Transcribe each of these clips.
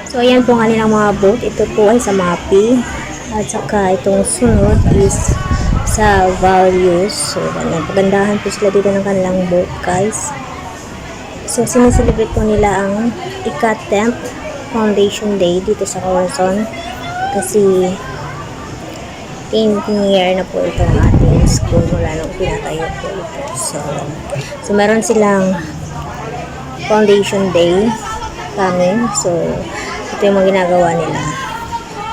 So, ayan po ang kanilang mga boat. Ito po ay sa Mapi. At saka itong sunod is sa values. So, ganyan. Pagandahan po sila dito ng kanilang boat, guys. So, sineselebrate po nila ang ika-10th Foundation Day dito sa Corazon. Kasi 10th year na po itong ating school mula nung pinatayo po ito. So meron silang Foundation Day kami. So, ito yung mga ginagawa nila.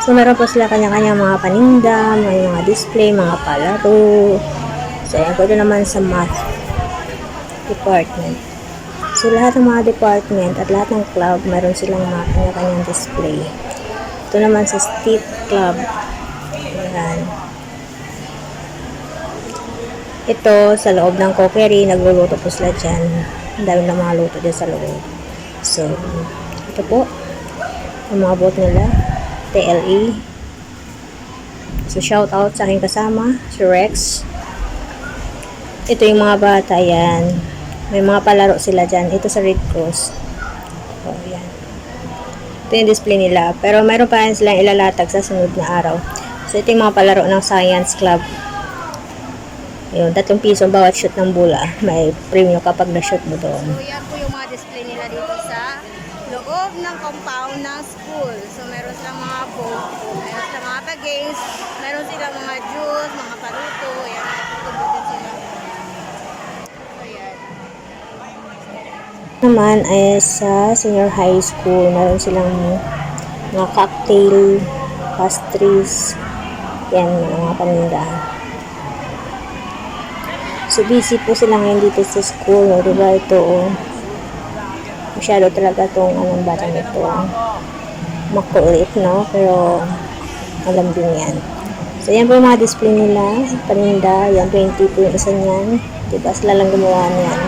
So, meron po sila kanya-kanya mga paninda, may mga display, mga palaro. So, ayan po ito naman sa math department. So, lahat ng mga department at lahat ng club, meron silang mga kanya-kanyang display. Ito naman sa State Club. Ayan. Ito, sa loob ng cookery, nagluluto po sila dyan. Ang dami ng mga luto dyan sa loob. So, ito po, ang mga boat nila, TLE. So, shout out sa aking kasama, si Rex. Ito yung mga bata, yan. May mga palaro sila dyan. Ito sa Red Cross. So, yan. Ito yung display nila. Pero mayroon pa rin silang ilalatag sa sunod na araw. So, ito yung mga palaro ng Science Club. Yun, 3 piso bawat shoot ng bula. May premium kapag na-shoot mo doon. So, yan po yung mga display nila dito sa loob ng compound ng school. So, meron silang mga boat, meron silang mga games, meron silang mga juice, mga paluto, yan, tutubutin sila. So, yan. Naman ay sa senior high school, meron silang mga cocktail, pastries, yan, mga panindahan. So, busy po sila ngayon dito sa school, no? Diba ito, oh. Masyado talaga itong anong batang ito. Makulit, no? Pero, alam din yan. So, yan po yung mga display nila. Paninda, yan, 20 po yung isa niyan. Diba, sila lang gumawa niyan.